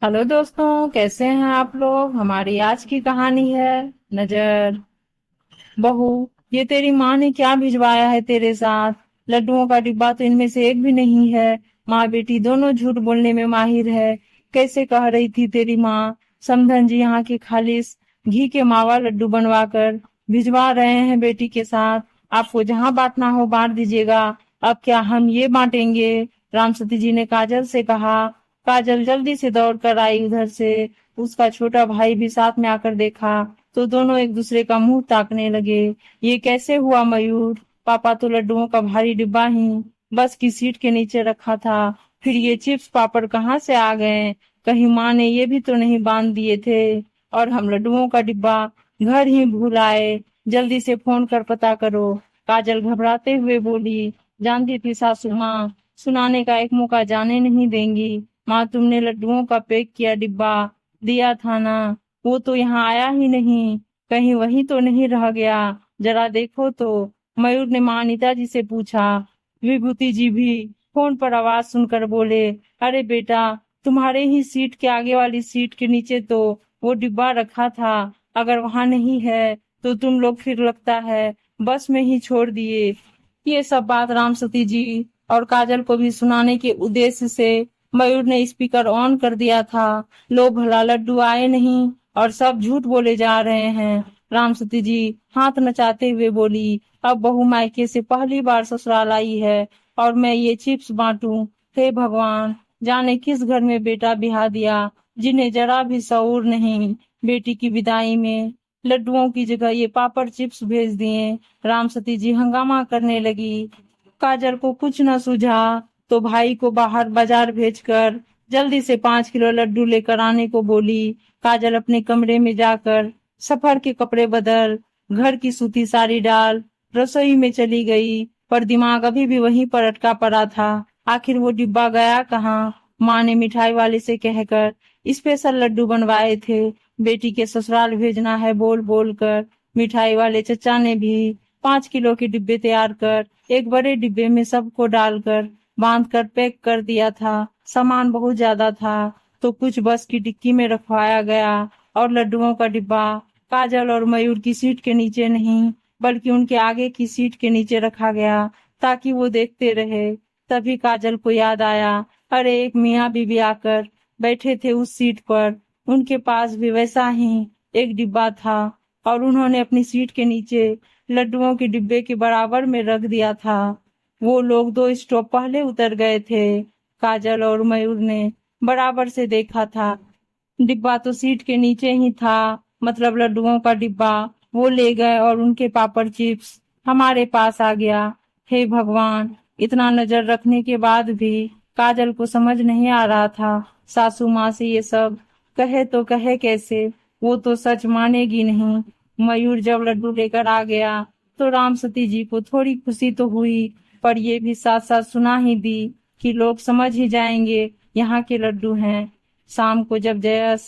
Hello दोस्तों, कैसे हैं आप लोग। हमारी आज की कहानी है नजर। बहू, ये तेरी माँ ने क्या भिजवाया है तेरे साथ। लड्डुओं का डिब्बा तो इनमें से एक भी नहीं है। माँ बेटी दोनों झूठ बोलने में माहिर है। कैसे कह रही थी तेरी माँ, समधन जी यहाँ के खालिस घी के मावा लड्डू बनवा कर भिजवा रहे हैं बेटी के साथ। आपको जहाँ बांटना हो बांट दीजिएगा। अब क्या हम ये बांटेंगे। रामसती जी ने काजल से कहा। काजल जल्दी से दौड़ कर आई उधर से। उसका छोटा भाई भी साथ में आकर देखा तो दोनों एक दूसरे का मुंह ताकने लगे। ये कैसे हुआ मयूर। पापा तो लड्डुओं का भारी डिब्बा ही बस की सीट के नीचे रखा था। फिर ये चिप्स पापड़ कहाँ से आ गए। कहीं माँ ने ये भी तो नहीं बांध दिए थे। और हम लड्डुओं का डिब्बा घर ही भूल आए। जल्दी से फोन कर पता करो। काजल घबराते हुए बोली। जानती थी सासू माँ सुनाने का एक मौका जाने नहीं देंगी। माँ तुमने लड्डुओं का पैक किया डिब्बा दिया था ना, वो तो यहाँ आया ही नहीं। कहीं वही तो नहीं रह गया। जरा देखो तो। मयूर ने माँ अनीता जी से पूछा। विभूति जी भी फोन पर आवाज सुनकर बोले। अरे बेटा, तुम्हारे ही सीट के आगे वाली सीट के नीचे तो वो डिब्बा रखा था। अगर वहां नहीं है तो तुम लोग फिर लगता है बस में ही छोड़ दिए। ये सब बात रामसती जी और काजल को भी सुनाने के उद्देश्य से मयूर ने स्पीकर ऑन कर दिया था। लो भला लड्डू आए नहीं और सब झूठ बोले जा रहे हैं। रामसती जी हाथ नचाते हुए बोली। अब बहू मायके से पहली बार ससुराल आई है और मैं ये चिप्स बांटूं। हे भगवान, जाने किस घर में बेटा बिहा दिया जिन्हें जरा भी शऊर नहीं। बेटी की विदाई में लड्डुओं की जगह ये पापड़ चिप्स भेज दिए। रामसती जी हंगामा करने लगी। काजल को कुछ न सूझा तो भाई को बाहर बाजार भेजकर जल्दी से 5 किलो लड्डू लेकर आने को बोली। काजल अपने कमरे में जाकर सफर के कपड़े बदल घर की सूती साड़ी डाल रसोई में चली गई। पर दिमाग अभी भी वहीं पर अटका पड़ा था। आखिर वो डिब्बा गया कहाँ। माँ ने मिठाई वाले से कहकर स्पेशल लड्डू बनवाए थे। बेटी के ससुराल भेजना है बोल बोल कर मिठाई वाले चचा ने भी 5 किलो के डिब्बे तैयार कर एक बड़े डिब्बे में सबको डालकर बांध कर पैक कर दिया था। सामान बहुत ज्यादा था तो कुछ बस की डिक्की में रखवाया गया और लड्डुओं का डिब्बा काजल और मयूर की सीट के नीचे नहीं बल्कि उनके आगे की सीट के नीचे रखा गया ताकि वो देखते रहे। तभी काजल को याद आया। अरे एक मियाँ बीबी आकर बैठे थे उस सीट पर। उनके पास भी वैसा ही एक डिब्बा था और उन्होंने अपनी सीट के नीचे लड्डुओं के डिब्बे के बराबर में रख दिया था। वो लोग 2 स्टॉप पहले उतर गए थे। काजल और मयूर ने बराबर से देखा था। डिब्बा तो सीट के नीचे ही था। मतलब लड्डुओं का डिब्बा वो ले गए और उनके पापड़ चिप्स हमारे पास आ गया। हे भगवान, इतना नजर रखने के बाद भी काजल को समझ नहीं आ रहा था सासू माँ से ये सब कहे तो कहे कैसे। वो तो सच मानेगी नहीं। मयूर जब लड्डू लेकर आ गया तो रामसती जी को थोड़ी खुशी तो हुई पर ये भी साथ साथ सुना ही दी कि लोग समझ ही जाएंगे यहाँ के लड्डू हैं। शाम को जब जयस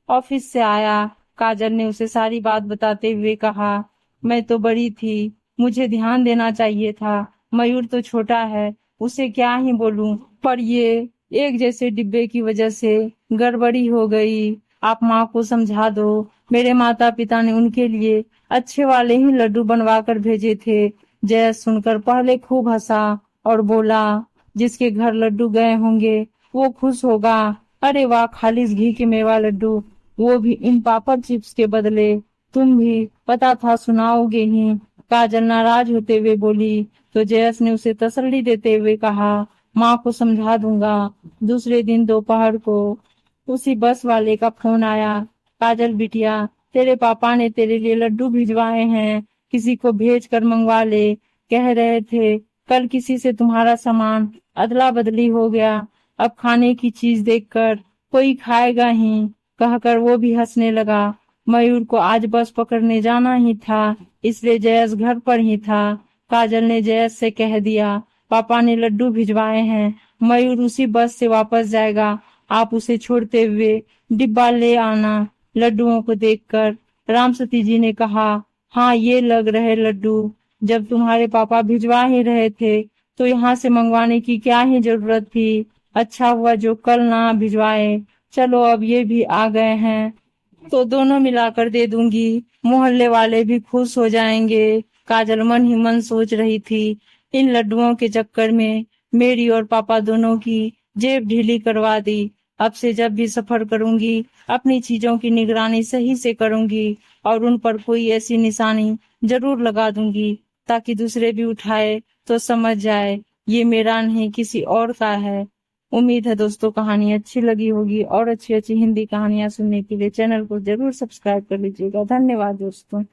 ऑफिस से आया, काजल ने उसे सारी बात बताते हुए कहा। मैं तो बड़ी थी, मुझे ध्यान देना चाहिए था। मयूर तो छोटा है, उसे क्या ही बोलूं। पर ये एक जैसे डिब्बे की वजह से गड़बड़ी हो गई। आप माँ को समझा दो। मेरे माता पिता ने उनके लिए अच्छे वाले ही लड्डू बनवा कर भेजे थे। जयस सुनकर पहले खूब हंसा और बोला, जिसके घर लड्डू गए होंगे वो खुश होगा। अरे वाह, खालिस घी के मेवा लड्डू, वो भी इन पापड़ चिप्स के बदले। तुम भी पता था सुनाओगे ही। काजल नाराज होते हुए बोली तो जयस ने उसे तसल्ली देते हुए कहा, माँ को समझा दूंगा। दूसरे दिन दोपहर को उसी बस वाले का फोन आया। काजल बिटिया, तेरे पापा ने तेरे लिए लड्डू भिजवाए हैं, किसी को भेज कर मंगवा ले। कह रहे थे कल किसी से तुम्हारा सामान अदला बदली हो गया। अब खाने की चीज देखकर कोई खाएगा ही, कहकर वो भी हंसने लगा। मयूर को आज बस पकड़ने जाना ही था इसलिए जयस घर पर ही था। काजल ने जयस से कह दिया, पापा ने लड्डू भिजवाए हैं, मयूर उसी बस से वापस जाएगा। आप उसे छोड़ते हुए डिब्बा ले आना। लड्डुओं को देखकर रामसती जी ने कहा, हाँ ये लग रहे लड्डू। जब तुम्हारे पापा भिजवा ही रहे थे तो यहाँ से मंगवाने की क्या ही जरूरत थी। अच्छा हुआ जो कल ना भिजवाए। चलो अब ये भी आ गए हैं तो दोनों मिलाकर दे दूंगी, मोहल्ले वाले भी खुश हो जाएंगे। काजल मन ही मन सोच रही थी, इन लड्डुओं के चक्कर में मेरी और पापा दोनों की जेब ढीली करवा दी। अब से जब भी सफर करूंगी अपनी चीजों की निगरानी सही से करूंगी और उन पर कोई ऐसी निशानी जरूर लगा दूंगी ताकि दूसरे भी उठाए तो समझ जाए ये मेरा नहीं किसी और का है। उम्मीद है दोस्तों कहानी अच्छी लगी होगी और अच्छी अच्छी हिंदी कहानियां सुनने के लिए चैनल को जरूर सब्सक्राइब कर लीजिएगा। धन्यवाद दोस्तों।